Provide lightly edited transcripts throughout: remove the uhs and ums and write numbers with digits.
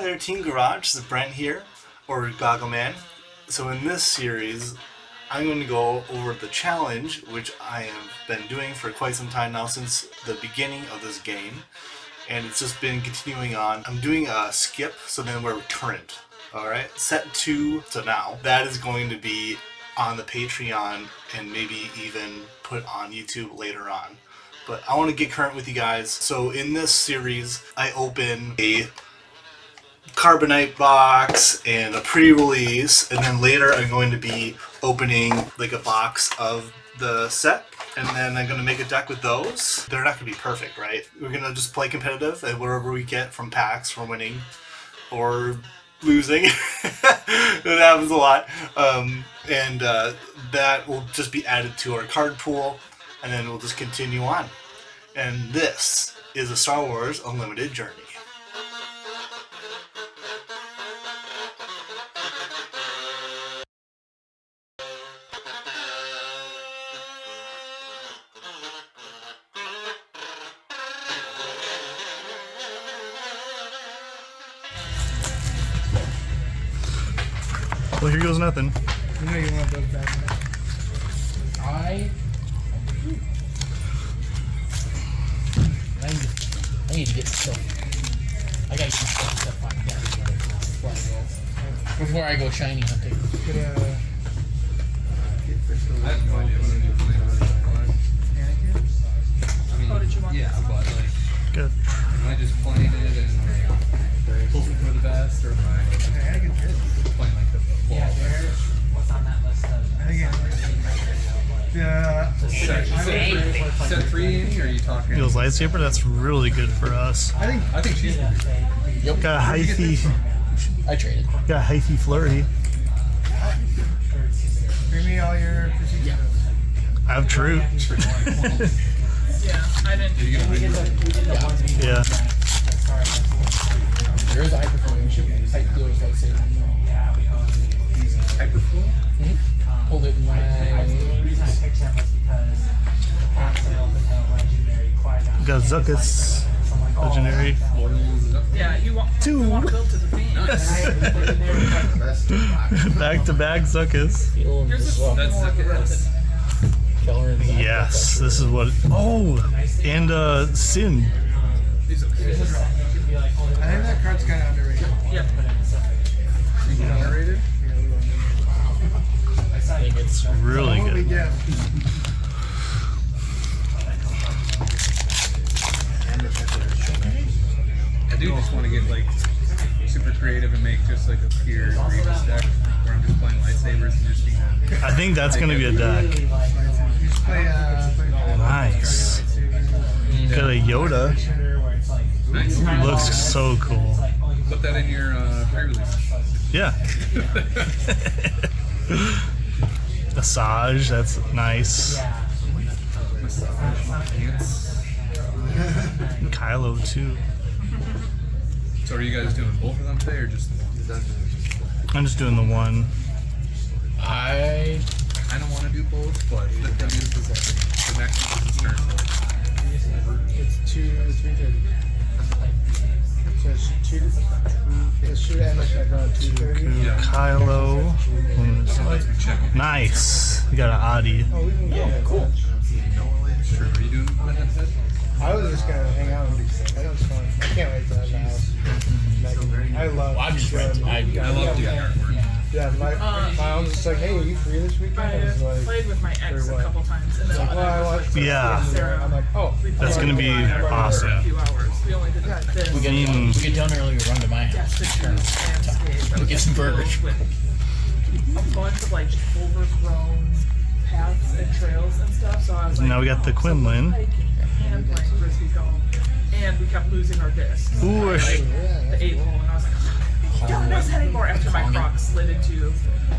Hi there, Team Garage. This is Brent here, or Goggle Man. So in this series, I'm going to go over the challenge, which I have been doing for quite some time now, since the beginning of this game. And it's just been continuing on. I'm doing a skip, so then we're current. Alright, set 2 to now. That is going to be on the Patreon and maybe even put on YouTube later on. But I want to get current with you guys. So in this series, I open a carbonite box and a pre-release, and then later I'm going to be opening like a box of the set, and then I'm going to make a deck with those. They're not going to be perfect, right? We're going to just play competitive, and whatever we get from packs for winning or losing, that happens a lot, and that will just be added to our card pool, and then we'll just continue on. And this is a Star Wars Unlimited journey. Well, here goes nothing. You know you want those back. I need to get stuff. I gotta get some stuff on before I go shiny hunting. Get I have no idea what I'm doing. I mean, did you want yeah, but like, Good. am I just playing it and like hoping for the best, or am I playing like the ball? Yeah, what's on that list of? Set 3 Annie, or are you talking? Feels lightsaber. That's really good for us. I think she's gonna be good. Yep. Got a hyphy. I traded. Got a hyphy flurry. Bring me all your procedures. Yeah. I have true. Yeah, I didn't. Did you get Yeah. There is a hyperphone. Hyperflow? Hold it in my. Got Zuckus. Legendary. Yeah, you want to build to the theme. Back to back Zuckus. Here's a That's Zuckus. Yes, this is what. Oh, and Sin. He's okay. I think that card's kind of underrated. Yep. Underrated? I think it's Really What we good. get? I do just want to get like super creative and make just like a pure Grievous deck where I'm just playing lightsabers and just being I think that's gonna be a deck. You just play, Nice. Got a Yoda. nice. Looks so cool. Put that in your pre-release. Yeah. Asajj, that's nice. Pants. Kylo too. So are you guys doing both of them today, or just the one? I'm just doing the one. I kind of want to do both, but the thing is like the next one is start. it's 3:30. So it should end at around 2:30. Yeah. Kylo. Check. Nice. We got an Adi. Oh, we can get cool. Sure. Are you doing one head? I was just gonna hang out and do that. That was fun. I can't wait to have the house. I love. I'm just renting. I love doing artwork. Yeah, my mom was just like, "Hey, are you free this weekend?" I was I like, played with my ex a what? couple times, and then "Well, I watched." Yeah. I'm like, "Oh, That's gonna be for a awesome. few hours. We only did this. we get done early. We run to my house. We get some burgers. With a bunch of like overgrown paths and trails and stuff. So I was like, Now we got the Quinlan. hiking and playing frisbee golf, and we kept losing our discs. Ooh, Like, the 8-hole, and I was like, I don't know this anymore after my Crocs slid into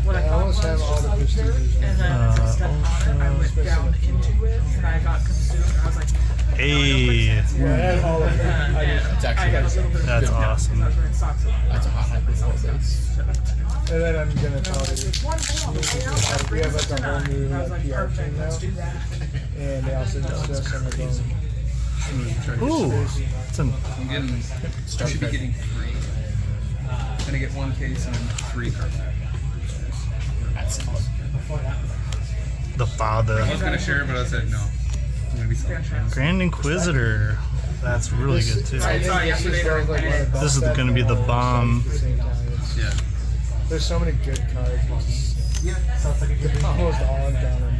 what I I thought was almost have all the just like dirt, procedures. and then as I stepped on it, I went down into it, and I got consumed, and I was like, Hey, yeah, I had all of it." I just, It's I actually got a little bit of that's I awesome. was wearing socks. that's a hot hyperphone. and then I'm gonna tell you. One hole on the way out, that We have brings us like a whole tonight. new I was like, PR perfect, team let's now, do that. and they also just do some of those. Ooh, it's an, I'm getting, I should be getting 3. gonna get 1 case and then 3 cartridges. That's solid. The father. I was gonna share, but I said no. I'm gonna be selfish. Grand Inquisitor. That's really good too. I think this is like one of the best This is sets going to be the of all bomb. at the same time. It's- Yeah. There's so many good cards. They're almost all uncommon.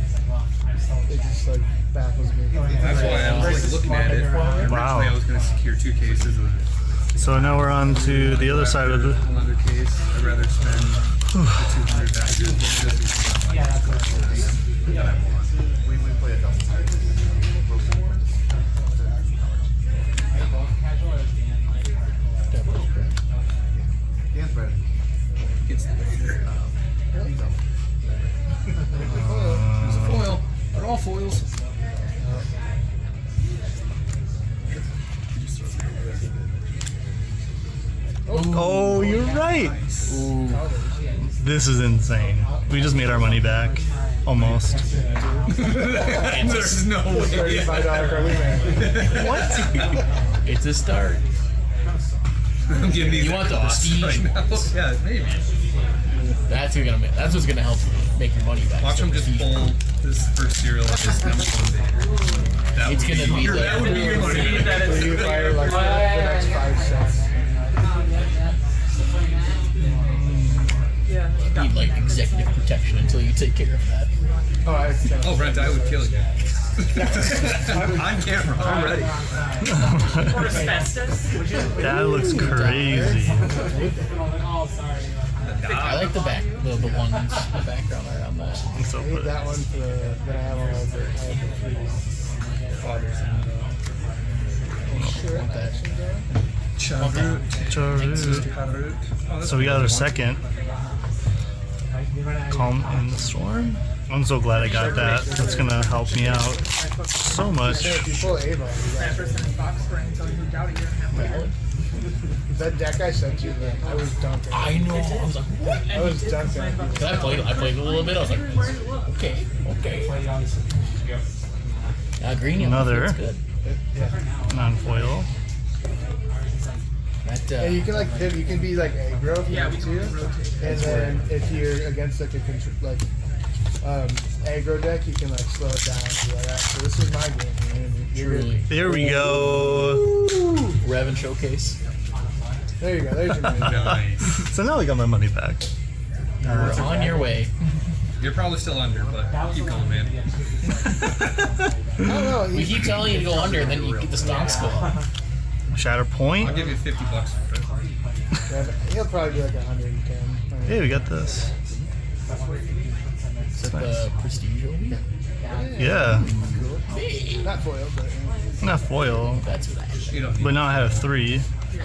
It just like baffles me. That's why I was like looking at it. Wow. Originally I was gonna secure 2 cases of So now we're on to the other side of the. another case. I'd rather spend the 200 that Yeah, that's what we play a double. Dan's ready. gets the Vader. There's a foil. They're all foils. Oh, you're right. This is insane. We just made our money back. Almost. There's no way. $35 card we made. What? It's a start. I'm giving these You want the costs prestige right now. ones. Yeah, maybe. That's what's gonna help you make your money back. Watch So them just prestige. pull this first serial of this number 1 Vader. That It's would gonna be your, like- that would be your money. See that it's So you fire like the next 5 cents. yeah. Need like executive protection until you take care of that. Oh, I can't. Oh, Brent, I would kill you. On camera, I'm ready. Or asbestos. That looks crazy. I like the ones, the background around that. So I need that one for that I have all over. I have the free. Sure, action going. So we got our second. Calm in the Storm. I'm so glad I got that. That's gonna help me out so much. If you pull Ava, you got Rappers in his box spring until he moved out a year and a half later. that deck I sent you. I was dunking. I know. I was like, what? I was dunking. Cause I played a little bit. I was like, okay. Green yellow Another. feels good. Non-foil. That Yeah, you can like pivot. You can be like aggro if you Yeah, we need can to. rotate. And then if you're against like a aggro deck, you can like slow it down and do all that. So this is my game, man. You're truly. There we go. Rev and showcase. There you go. There's your game. Nice. So now we got my money back. You're on your way. You're probably still under, but keep going, man. I don't know. We keep telling you to go under, and then you get the stocks go up. Shatter Point. I'll give you $50 for it. He'll probably be like 110. Hey, we got this. Is that the prestige over here? Yeah. Hey, Not foil, but Not foil. that's what I had. You don't need But now I have 3. to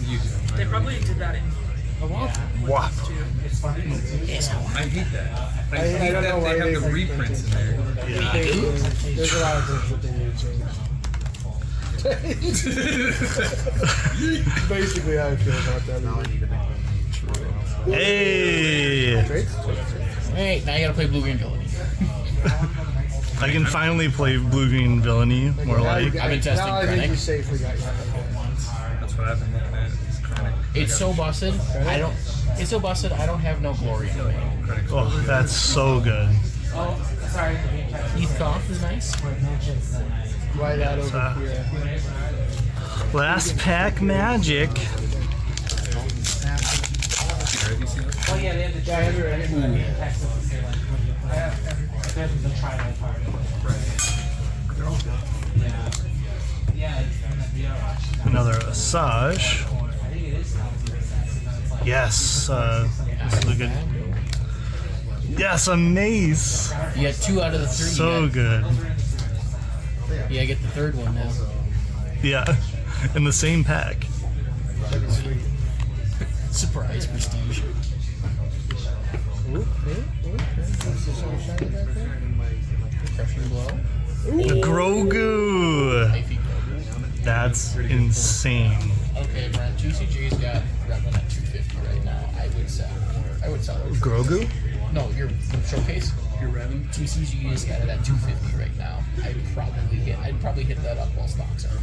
use it. They probably did that in Wow. too. Yes, I hate that. I I hate don't that know why they have the they- reprints in there. there's a lot of things that they need to change. Basically how I feel about that. Hey! Traits? Hey, now you gotta play blue green villainy. I can finally play Blue Green Villainy, more like. I've been testing Now I think Krennic. you safely got your That's what I've been looking at. Is Krennic. It's so busted. It's so busted. I don't have no glory in it. Oh, that's so good. Heath Koff is nice. right out over here. Last pack magic. Oh yeah, they have the Yeah, I have it ready. Texas and say like, I have the tribal part. Yeah, it's Another Asajj. I think it is. Yes, this is a good. Yes, a mace. You got 2 out of the 3. So good. Yeah, I get the 3rd one now. Yeah, in the same pack. That'd be sweet. Surprise prestige. Is there some shiny back there? Crushing blow. The Grogu. Knifey Grogu. That's insane. Okay, Brent. GCG's got Revlon at 250 right now. I would sell it. Grogu? No, your showcase. You're revving? GCG's got it at 250 right now. I'd probably hit that up while stocks are.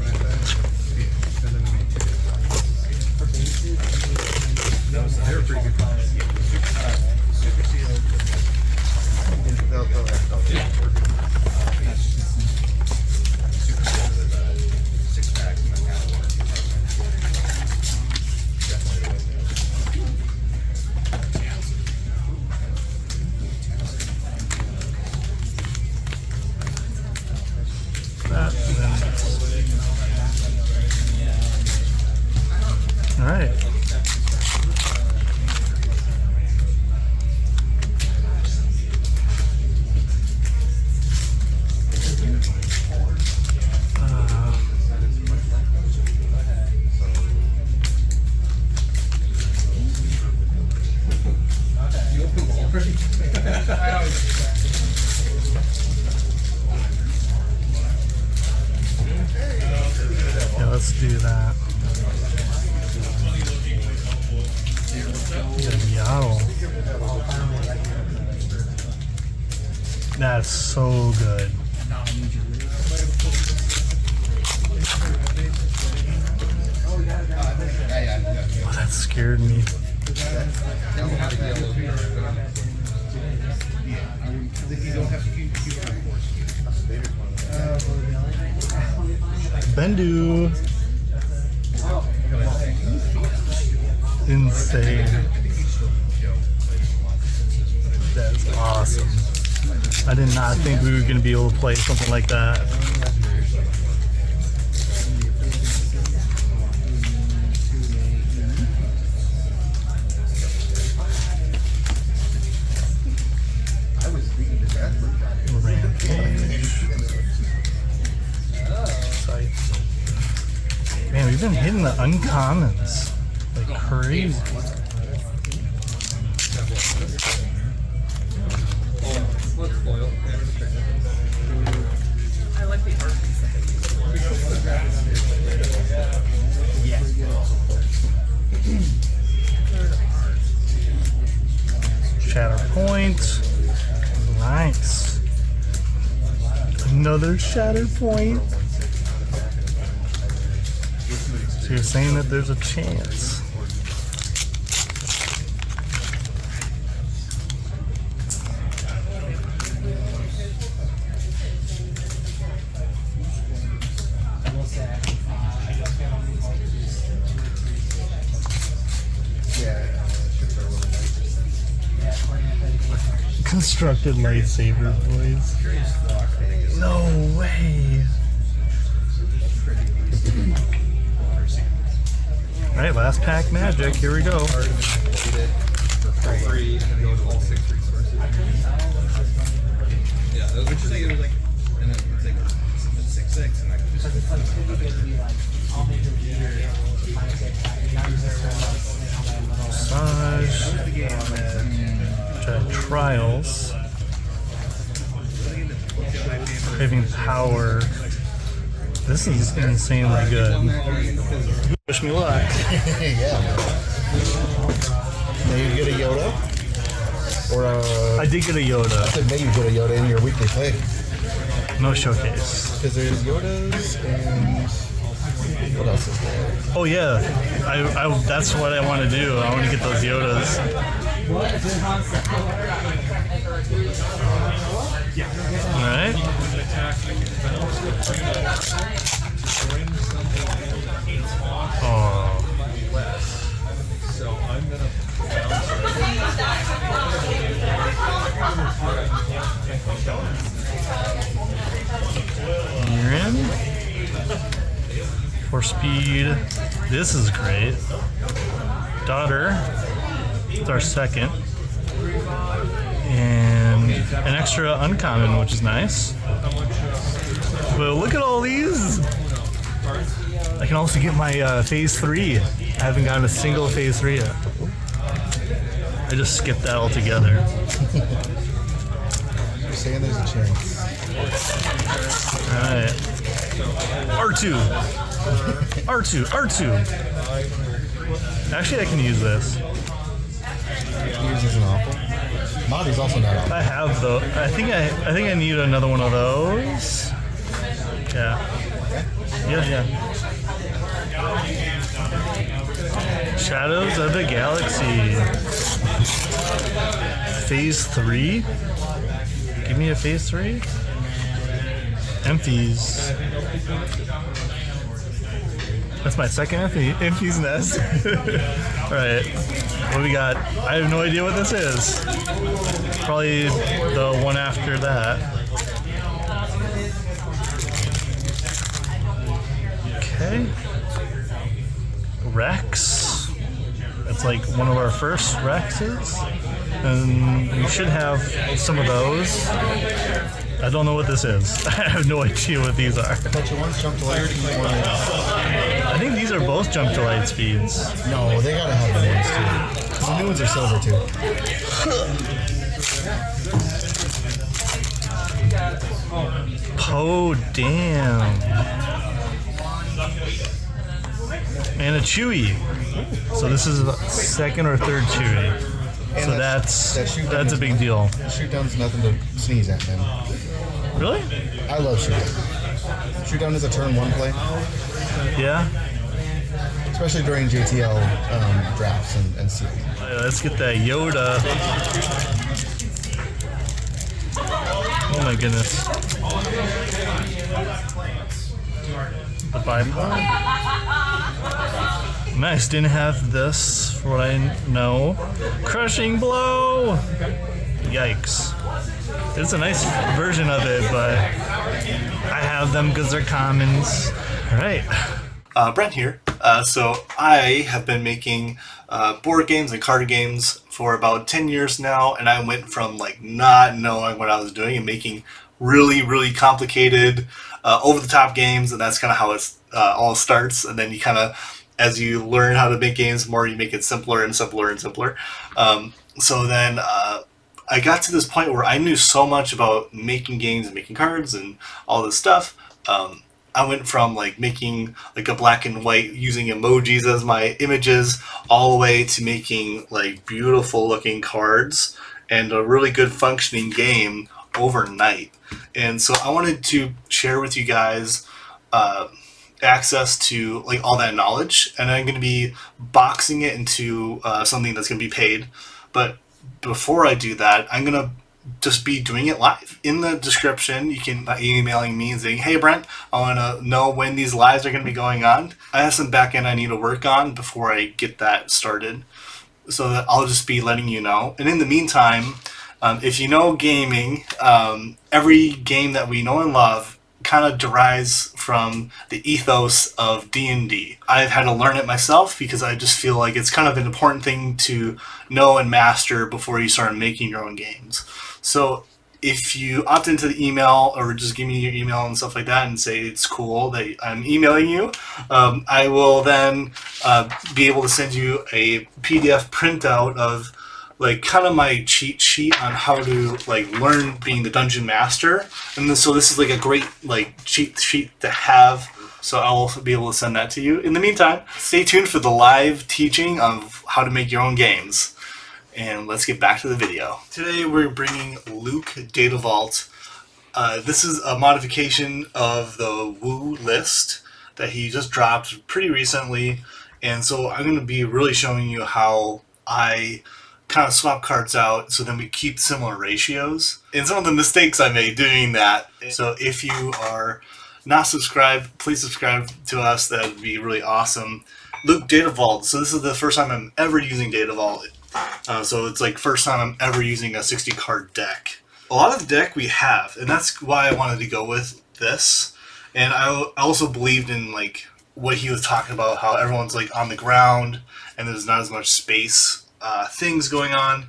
right. Yeah, let's do that. Yow. That's so good. Oh, that scared me. Bendu. Insane. That's awesome. I did not think we were going to be able to play something like that. Man, we've been hitting the uncommons like crazy. I like the art piece that they use. Shatterpoint. Nice. Another Shatterpoint. So you're saying that there's a chance. Constructed lightsaber, boys. No way. Alright, last pack magic. Here we go. For free, and then go to all 6 resources. Yeah, which is like, it was like, and then it's like 6/6, and I could Massage. Trials. Craving power. This is insanely good. Wish me luck. Yeah. Maybe you get a Yoda? Or I did get a Yoda. I said maybe you get a Yoda in your weekly play. No showcase. Because there's Yodas and... What else is there? Oh yeah, I that's what I want to do. I want to get those Yodas. All right. Oh. You're in. For speed. This is great. Daughter. It's our second. And an extra uncommon, which is nice. But look at all these. I can also get my phase 3. I haven't gotten a single phase 3 yet. I just skipped that altogether. You're saying there's a chance. Alright. R2. R2. R2. Actually, I can use this. Yours isn't awful. Molly's also not awful. I have though. I think I need another one of those. Yeah. Yeah. Shadows of the Galaxy. Phase 3? Give me a phase 3? Empties. That's my second Empties nest. Alright. What do we got? I have no idea what this is. Probably the one after that. Okay. Rex. It's like one of our first Rexes, and we should have some of those. I don't know what this is. I have no idea what these are. But one's jump to light speed, one is... I think these are both jump to light speeds. No, they gotta have the ones too. 'Cause the new ones are silver too. Oh, damn. And a Chewy. So this is the second or third Chewy. And So that's a big deal. Shoot down's nothing to sneeze at, man. Really? I love shoot down. Shoot down is a turn one play, Yeah? especially during JTL drafts and seals. Let's get that Yoda. Oh my goodness. The bipod. Nice, didn't have this for what I know. Crushing blow! Yikes. It's a nice version of it, but I have them because they're commons. Alright. Brent here. So I have been making board games and card games for about 10 years now, and I went from like not knowing what I was doing and making really, really complicated over-the-top games, and that's kind of how it all starts. And then you kind of, as you learn how to make games more, you make it simpler and simpler and simpler. So then I got to this point where I knew so much about making games and making cards and all this stuff. I went from like making like a black and white using emojis as my images all the way to making like beautiful looking cards and a really good functioning game overnight. And so I wanted to share with you guys access to like all that knowledge, and I'm going to be boxing it into something that's going to be paid. But before I do that, I'm going to just be doing it live. In the description, you can emailing me and saying, hey Brent, I want to know when these lives are going to be going on. I have some back end I need to work on before I get that started, so that I'll just be letting you know. And in the meantime, if you know gaming, every game that we know and love kind of derives from the ethos of D&D. I've had to learn it myself because I just feel like it's kind of an important thing to know and master before you start making your own games. So if you opt into the email or just give me your email and stuff like that and say it's cool that I'm emailing you, I will then be able to send you a PDF printout of like kind of my cheat sheet on how to like learn being the dungeon master. And then, so this is like a great like cheat sheet to have. So I'll also be able to send that to you. In the meantime, stay tuned for the live teaching of how to make your own games. And let's get back to the video. Today we're bringing Luke Data Vault. This is a modification of the Woo list that he just dropped pretty recently. And so I'm going to be really showing you how I kind of swap cards out so then we keep similar ratios and some of the mistakes I made doing that. So if you are not subscribed, please subscribe to us. That would be really awesome. Luke Data Vault. So this is the first time I'm ever using Data Vault. So it's like first time I'm ever using a 60 card deck. A lot of the deck we have, and that's why I wanted to go with this. And I also believed in like what he was talking about, how everyone's like on the ground and there's not as much space things going on.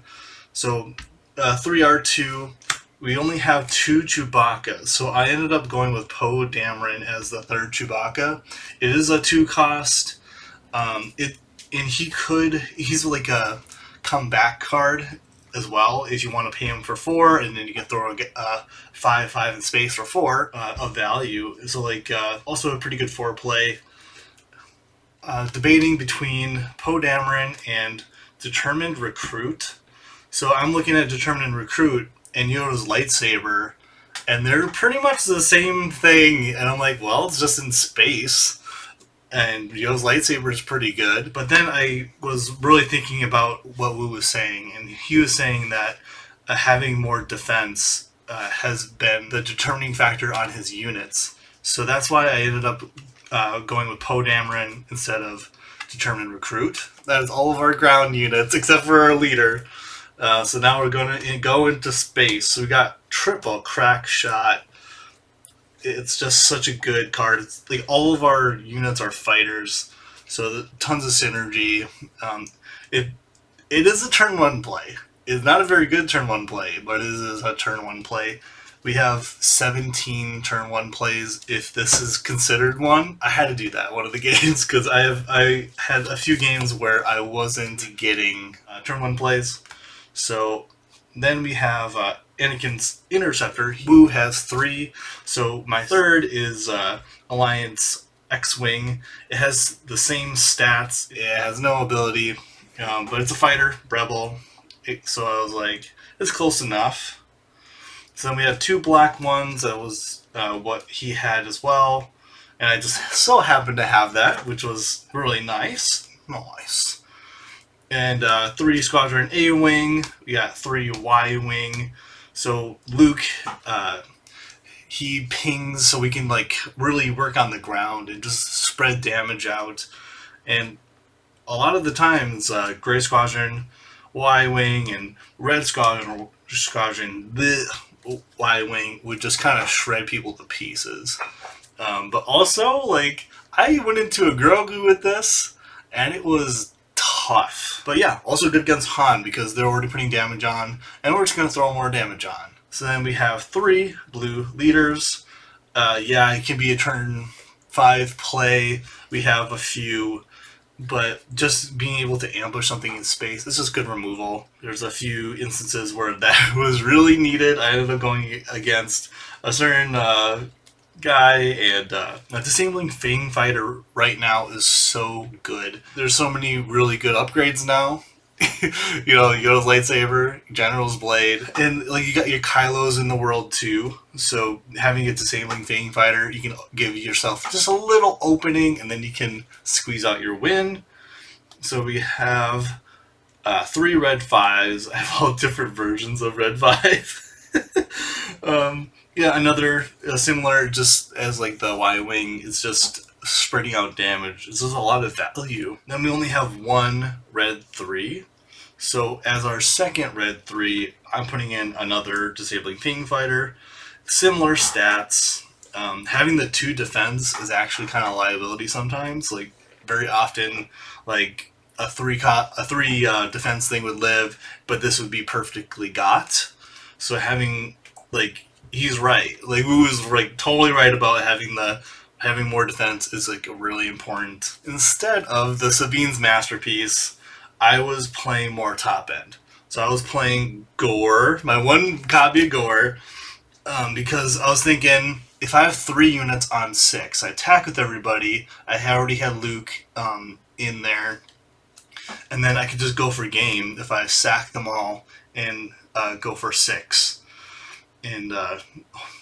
So 3R2, we only have 2 Chewbaccas. So I ended up going with Poe Dameron as the third Chewbacca. It is a 2 cost. He's like a comeback card as well if you want to pay him for 4, and then you can throw a 5 in space for 4 of value. So like also a pretty good 4 play. Debating between Poe Dameron and Determined Recruit. So I'm looking at Determined Recruit and Yoda's lightsaber, and they're pretty much the same thing. And I'm like, well, it's just in space. And Yoda's lightsaber is pretty good. But then I was really thinking about what Wu was saying, and he was saying that having more defense has been the determining factor on his units. So that's why I ended up going with Poe Dameron instead of Determined Recruit. That is all of our ground units except for our leader. So now we're going to go into space. So we got triple crack shot. It's just such a good card. It's like all of our units are fighters. So tons of synergy. It is a turn 1 play. It's not a very good turn 1 play, but it is a turn 1 play. We have 17 turn 1 plays if this is considered one. I had to do that one of the games because I had a few games where I wasn't getting turn 1 plays. So then we have Anakin's Interceptor, who has 3. So my third is Alliance X-Wing. It has the same stats. It has no ability, but it's a fighter, rebel. So I was like, it's close enough. So then we have 2 black ones. That was what he had as well. And I just so happened to have that, which was really nice. Nice. And 3 Squadron A-Wing. We got 3 Y-Wing. So Luke, he pings so we can like really work on the ground and just spread damage out. And a lot of the times, Gray Squadron, Y-Wing, and Red Squadron, the Y-Wing would just kind of shred people to pieces. But also, like, I went into a Grogu with this, and it was tough. But yeah, also good against Han because they're already putting damage on, and we're just going to throw more damage on. So then we have 3 blue leaders. Yeah, it can be a turn 5 play. We have a few, but just being able to ambush something in space, this is good removal. There's a few instances where that was really needed. I ended up going against a certain guy, and disabling Fang Fighter right now is so good. There's so many really good upgrades now. You know, Yoda's lightsaber, General's blade, and like you got your Kylos in the world too. So having a disabling Fang Fighter, you can give yourself just a little opening, and then you can squeeze out your win. So we have 3 red 5s. I have all different versions of red 5. Yeah, another similar, just as like the Y-Wing, it's just spreading out damage. This is a lot of value. Then we only have 1 red 3. So as our second red 3, I'm putting in another disabling Fang Fighter. Similar stats. Having the 2 defense is actually kind of a liability sometimes. Like very often, like a 3 defense thing would live, but this would be perfectly got. So having like, he's right. Like Wu was like totally right about having more defense is like really important. Instead of the Sabine's Masterpiece, I was playing more top end. So I was playing Gore, my 1 copy of Gore, because I was thinking if I have 3 units on 6, I attack with everybody. I already had Luke in there, and then I could just go for game if I sack them all and go for 6. And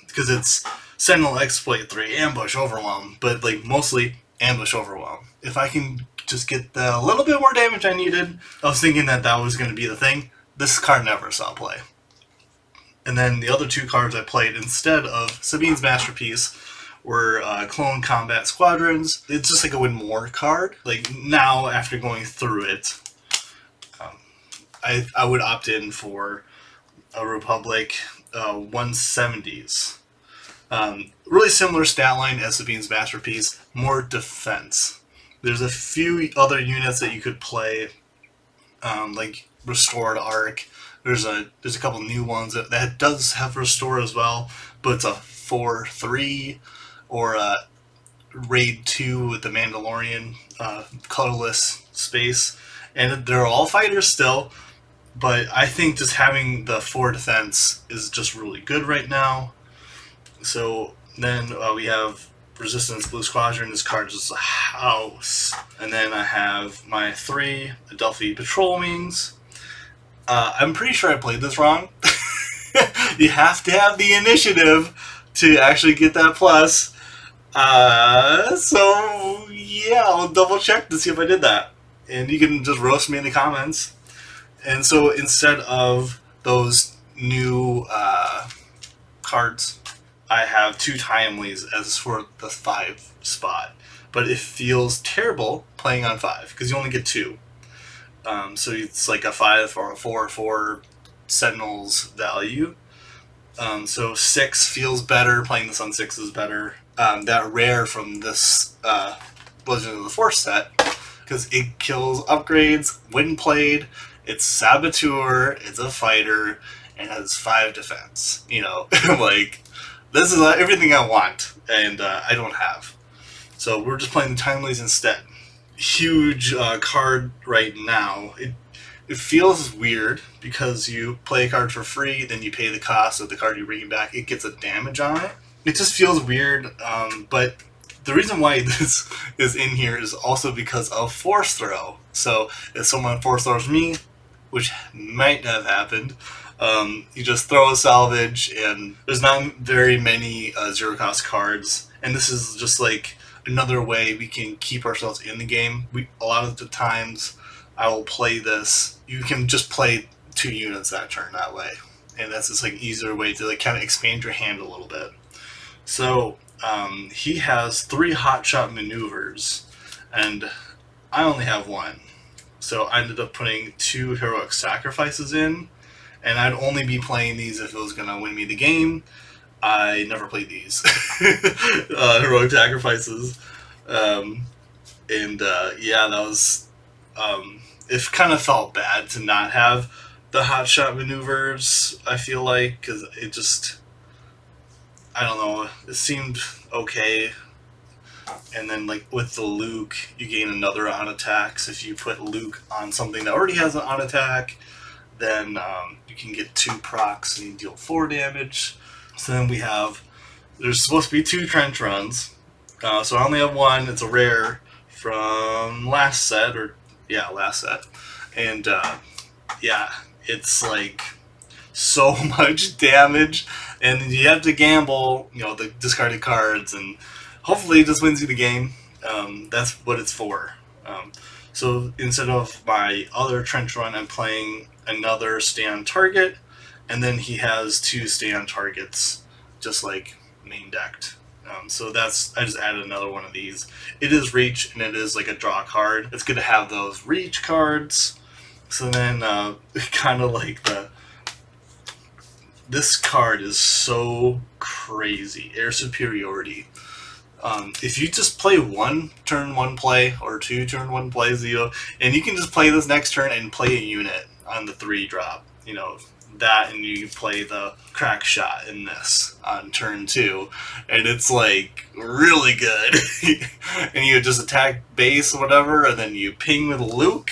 because it's Sentinel Exploit 3, Ambush, Overwhelm, but like mostly Ambush, Overwhelm. If I can just get the little bit more damage I needed, I was thinking that was going to be the thing. This card never saw play. And then the other 2 cards I played instead of Sabine's Masterpiece were Clone Combat Squadrons. It's just like a win more card. Like now, after going through it, I would opt in for a Republic 170s. Really similar stat line as Sabine's Masterpiece, more defense. There's a few other units that you could play, like Restored Arc. There's a couple new ones that does have Restore as well, but it's a 4/3 or a Raid 2 with the Mandalorian colorless space, and they're all fighters still. But I think just having the 4 defense is just really good right now. So then we have Resistance Blue Squadron. This card is a house. And then I have my 3 Adelphi Patrol Wings. I'm pretty sure I played this wrong. You have to have the initiative to actually get that plus. So yeah, I'll double check to see if I did that. And you can just roast me in the comments. And so instead of those new cards, I have 2 Timelies as for the 5 spot. But it feels terrible playing on 5 because you only get 2. So it's like a 5 or a 4/4 Sentinels value. So 6 feels better. Playing this on 6 is better. That rare from this Legend of the Force set because it kills upgrades when played. It's Saboteur, it's a fighter, and has 5 defense. You know, like, this is everything I want, and I don't have. So we're just playing the Timelies instead. Huge card right now. It feels weird because you play a card for free, then you pay the cost of the card you're bringing back. It gets a damage on it. It just feels weird, but the reason why this is in here is also because of force throw. So if someone force throws me, which might have happened, you just throw a salvage, and there's not very many zero cost cards, and this is just like another way we can keep ourselves in the game. A lot of the times I will play this. You can just play 2 units that turn that way, and that's just like easier way to like kind of expand your hand a little bit. So he has 3 hotshot maneuvers, and I only have 1. So I ended up putting 2 heroic sacrifices in, and I'd only be playing these if it was gonna win me the game. I never played these heroic sacrifices, and yeah, that was. It kind of felt bad to not have the hotshot maneuvers. I feel like because it just, I don't know, it seemed okay. And then like with the Luke, you gain another on attacks. If you put Luke on something that already has an on attack, then you can get 2 procs and you deal 4 damage. So then we have, there's supposed to be 2 trench runs. So I only have 1. It's a rare from last set, or yeah, last set. And yeah, it's like so much damage, and you have to gamble, you know, the discarded cards, and hopefully it just wins you the game. That's what it's for. So instead of my other trench run, I'm playing another stay on target, and then he has 2 stay on targets, just like main decked. So that's, I just added another one of these. It is reach, and it is like a draw card. It's good to have those reach cards. So then kind of like this card is so crazy. Air superiority. If you just play 1 turn 1 play, or 2 turn 1 plays, you know, and you can just play this next turn and play a unit on the 3 drop, you know, that, and you play the crack shot in this on turn 2, and it's like really good. And you just attack base or whatever, and then you ping with Luke,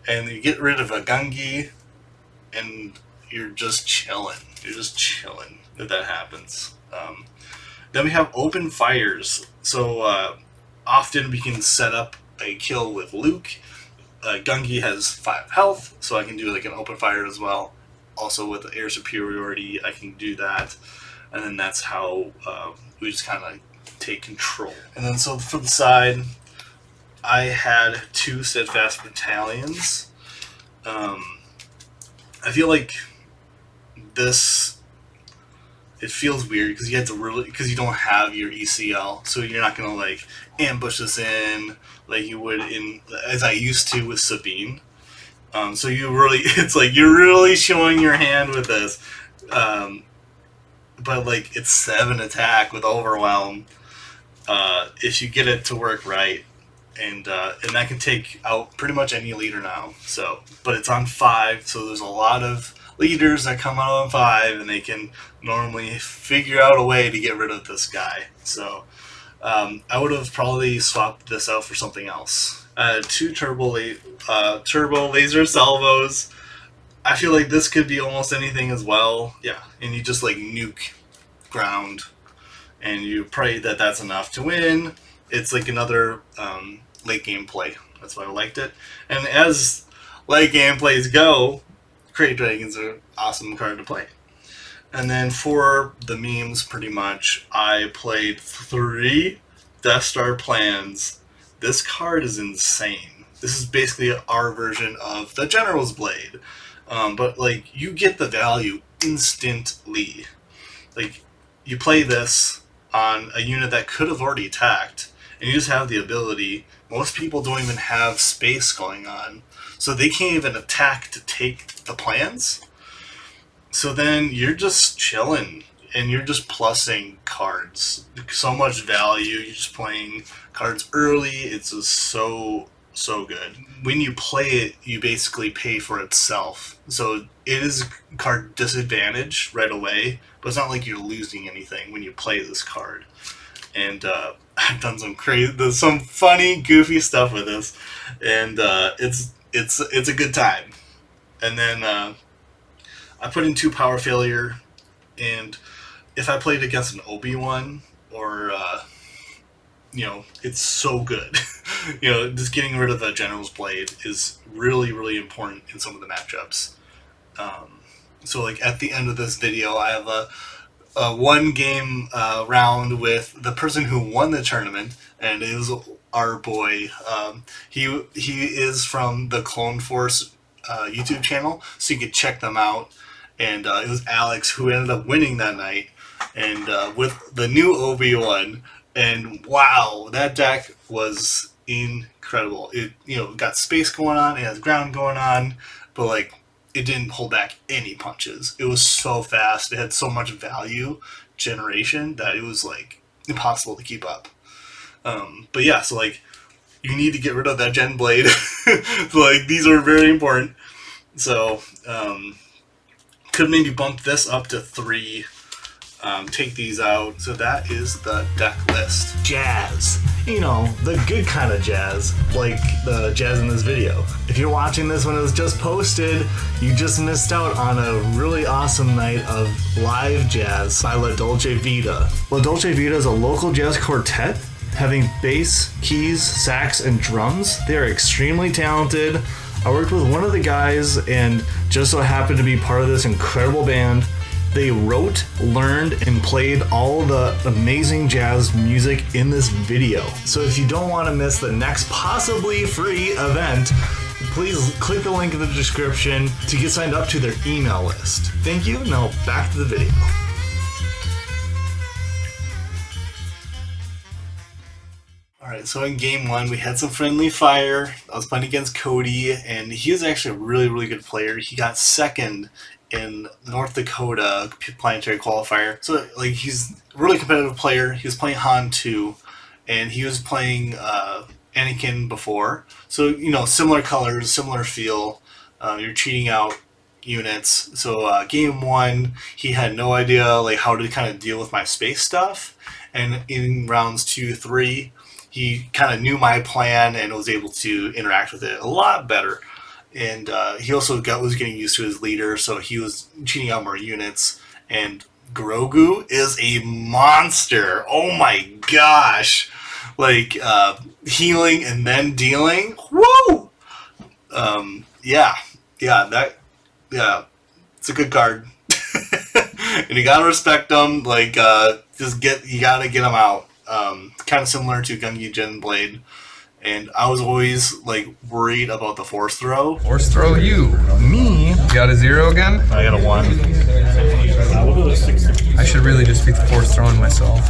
and you get rid of a Gungi, and you're just chilling. You're just chilling if that happens. Then we have open fires. So often we can set up a kill with Luke. Gungi has 5 health, so I can do like an open fire as well. Also with air superiority, I can do that. And then that's how we just kind of take control. And then so for the side, I had 2 steadfast battalions. I feel like this, it feels weird because you have to really, because you don't have your ECL, so you're not gonna like ambush this in like you would in, as I used to with Sabine. So you really, it's like you're really showing your hand with this, but like it's 7 attack with overwhelm if you get it to work right, and that can take out pretty much any leader now. So, but it's on 5, so there's a lot of leaders that come out on 5, and they can normally figure out a way to get rid of this guy. So I would have probably swapped this out for something else. 2 turbo laser salvos. I feel like this could be almost anything as well. Yeah, and you just like nuke ground, and you pray that that's enough to win. It's like another late game play. That's why I liked it. And as late game plays go, Crate Dragon's an awesome card to play. And then for the memes, pretty much, I played 3 Death Star plans. This card is insane. This is basically our version of the General's Blade. But like, you get the value instantly. Like, you play this on a unit that could have already attacked, and you just have the ability. Most people don't even have space going on, so they can't even attack to take the plans. So then you're just chilling, and you're just plussing cards. So much value. You're just playing cards early. It's just so so good. When you play it, you basically pay for itself. So it is a card disadvantage right away, but it's not like you're losing anything when you play this card. And I've done some funny, goofy stuff with this, and it's a good time. And then I put in 2 power failure, and if I played against an Obi-Wan or it's so good. Just getting rid of the General's Blade is really, really important in some of the matchups. So like at the end of this video, I have a 1 game round with the person who won the tournament, and it was our boy. He is from the Clone Force YouTube channel, so you can check them out. And it was Alex who ended up winning that night, and with the new Obi-Wan. And wow, that deck was incredible. It got space going on, it has ground going on, but like it didn't hold back any punches. It was so fast. It had so much value generation that it was like impossible to keep up. But yeah, so like you need to get rid of that Gen Blade. Like these are very important. So could maybe bump this up to 3. Take these out. So that is the deck list. Jazz. The good kind of jazz, like the jazz in this video. If you're watching this when it was just posted, you just missed out on a really awesome night of live jazz by La Dolce Vita. La Dolce Vita is a local jazz quartet having bass, keys, sax, and drums. They are extremely talented. I worked with one of the guys and just so happened to be part of this incredible band. They wrote, learned, and played all the amazing jazz music in this video. So if you don't want to miss the next possibly free event, please click the link in the description to get signed up to their email list. Thank you. Now back to the video. Alright, so in game 1 we had some friendly fire. I was playing against Cody, and he was actually a really, really good player. He got second in North Dakota planetary qualifier. So like he's a really competitive player. He was playing Han 2, and he was playing Anakin before. So similar colors, similar feel. You're cheating out units. So game 1, he had no idea like how to kind of deal with my space stuff, and in rounds 2, 3, he kind of knew my plan and was able to interact with it a lot better. And he also was getting used to his leader, so he was cheating out more units. And Grogu is a monster. Oh my gosh! Like healing and then dealing. Woo! Yeah, it's a good card. And you gotta respect him. Like you gotta get him out. Kind of similar to Gungi Gen Blade. And I was always like worried about the force throw. Force throw you. Me? You got a 0 again? I got a 1. I should really just be force throwing myself.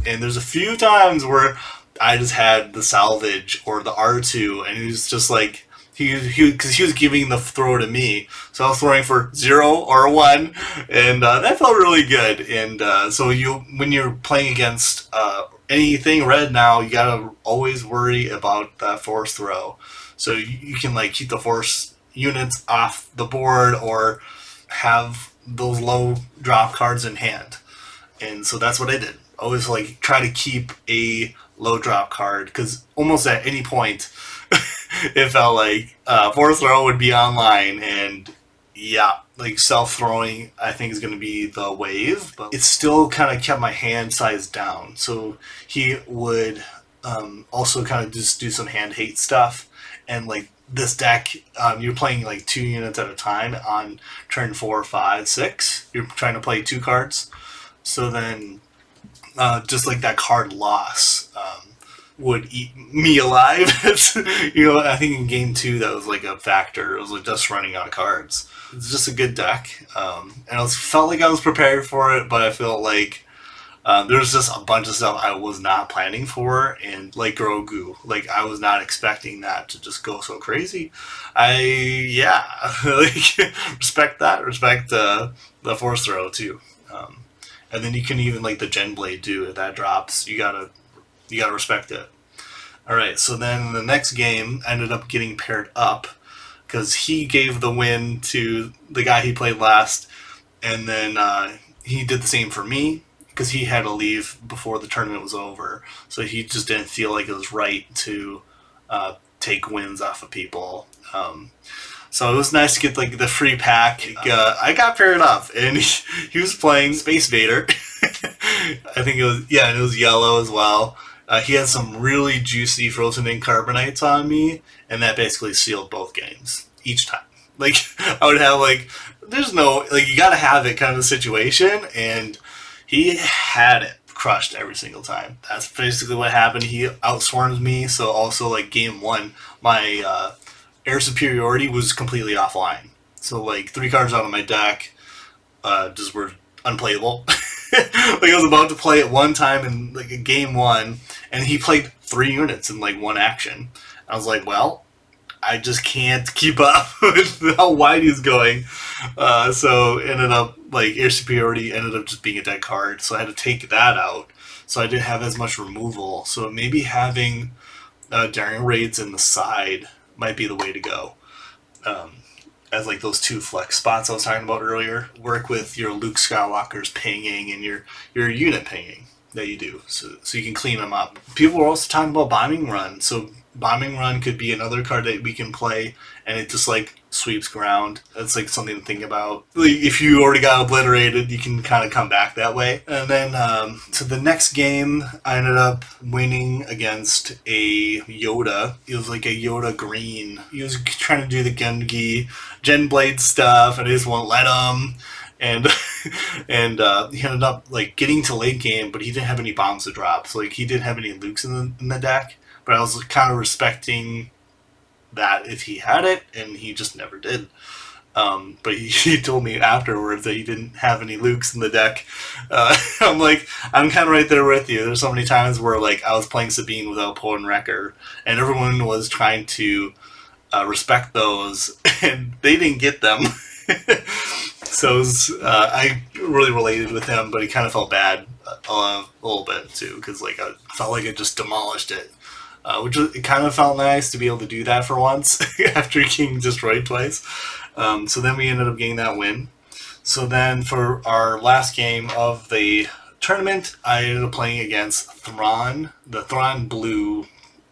And there's a few times where I just had the salvage or the R2, and he was just like, because he was giving the throw to me, so I was throwing for 0 or 1, and that felt really good. And so when you're playing against anything red now, you gotta always worry about that force throw. So you can like keep the force units off the board or have those low drop cards in hand. And so that's what I did. Always like try to keep a low drop card, because almost at any point it felt like force throw would be online, and yeah, like self-throwing I think is going to be the wave, but it still kind of kept my hand size down. So he would also kind of just do some hand hate stuff, and like this deck, you're playing like 2 units at a time on turn 4, 5, 6. You're trying to play 2 cards, so then just like that card loss would eat me alive. I think in game 2 that was like a factor. It was like just running out of cards. It's just a good deck, and I felt like I was prepared for it, but I felt like there was just a bunch of stuff I was not planning for, and like Grogu, like I was not expecting that to just go so crazy. Respect that. Respect the force throw too, and then you can even like the Gen Blade too. If that drops, you gotta respect it. Alright, so then the next game ended up getting paired up because he gave the win to the guy he played last, and then he did the same for me because he had to leave before the tournament was over. So he just didn't feel like it was right to take wins off of people. So it was nice to get like the free pack. I got paired up, and he was playing Space Vader. I think it was, yeah, and it was yellow as well. He had some really juicy frozen in carbonites on me, and that basically sealed both games each time. Like I would have like, there's no like you gotta have it kind of a situation, and he had it crushed every single time. That's basically what happened. He outswarmed me, so also like game one, my air superiority was completely offline. So like 3 cards out of my deck just were unplayable. Like I was about to play it one time in like a game one, and he played 3 units in like one action. I was like, well, I just can't keep up with how wide he's going. So ended up like air superiority ended up just being a dead card, so I had to take that out. So I didn't have as much removal. So maybe having daring raids in the side might be the way to go. As like those 2 flex spots I was talking about earlier. Work with your Luke Skywalker's pinging and your unit pinging that you do, so you can clean them up. People were also talking about Bombing Run. So Bombing Run could be another card that we can play, and it just like sweeps ground. That's like something to think about. Like, if you already got obliterated, you can kind of come back that way. And then so the next game, I ended up winning against a Yoda. It was like a Yoda green. He was trying to do the Gengi Gen Blade stuff, and I just won't let him. And he ended up like getting to late game, but he didn't have any bombs to drop. So like he didn't have any Lukes in the deck. But I was kind of respecting that if he had it, and he just never did. But he told me afterwards that he didn't have any Lukes in the deck. I'm like, I'm kind of right there with you. There's so many times where like I was playing Sabine without Poe and Wrecker, and everyone was trying to respect those, and they didn't get them. So it was, I really related with him, but he kind of felt bad a little bit too, because like I felt like it just demolished it. Which it kind of felt nice to be able to do that for once after getting destroyed twice. So then we ended up getting that win. So then for our last game of the tournament, I ended up playing against Thrawn, the Thrawn blue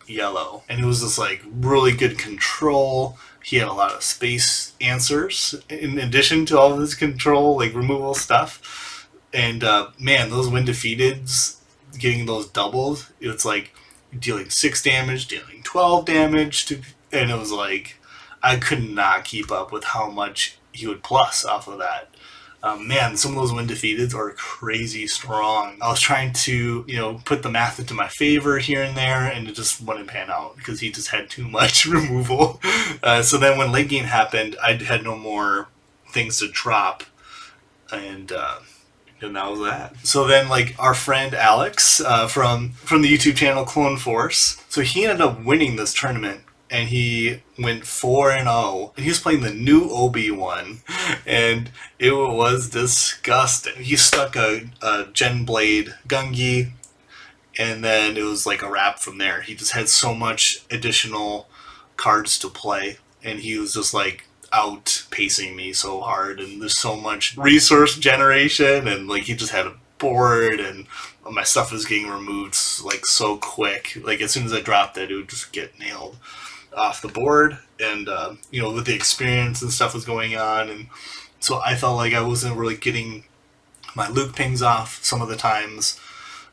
yellow. And it was just like really good control. He had a lot of space answers in addition to all of his control, like removal stuff. And man, those win defeateds, getting those doubled, it's like dealing 6 damage, dealing 12 damage, and it was like I could not keep up with how much he would plus off of that. Man, some of those win defeateds are crazy strong. I was trying to, put the math into my favor here and there, and it just wouldn't pan out because he just had too much removal. So then when late game happened, I had no more things to drop, and that was that. So then, like, our friend Alex from the YouTube channel Clone Force, so he ended up winning this tournament, and he went 4-0, and he was playing the new Obi-Wan, and it was disgusting. He stuck a Gen Blade Gungi, and then it was like a wrap from there. He just had so much additional cards to play, and he was just like outpacing me so hard, and there's so much resource generation, and like he just had a board, and my stuff was getting removed like so quick. Like as soon as I dropped it would just get nailed off the board, and with the experience and stuff was going on, and so I felt like I wasn't really getting my Luke pings off some of the times,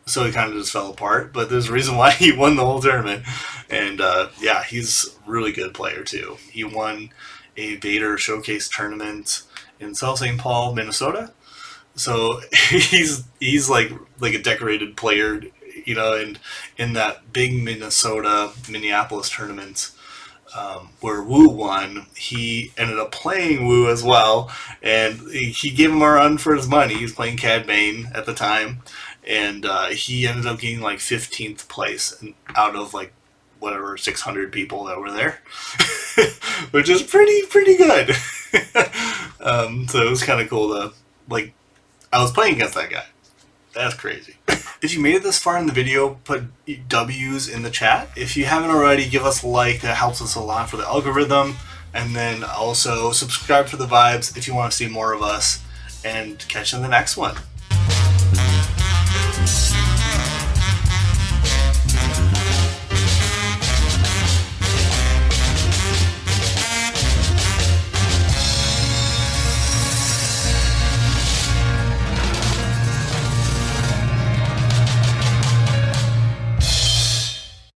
so it kind of just fell apart. But there's a reason why he won the whole tournament, and yeah, he's a really good player too. He won a Vader showcase tournament in South St. Paul, Minnesota. So he's like a decorated player, and in that big Minneapolis tournament where Wu won, he ended up playing Wu as well, and he gave him a run for his money. He was playing Cad Bane at the time, and he ended up getting like 15th place out of like whatever 600 people that were there, which is pretty good. So it was kind of cool to, like, I was playing against that guy. That's crazy. If you made it this far in the video, put W's in the chat. If you haven't already, give us a like. That helps us a lot for the algorithm. And then also subscribe for the vibes if you want to see more of us. And catch you in the next one.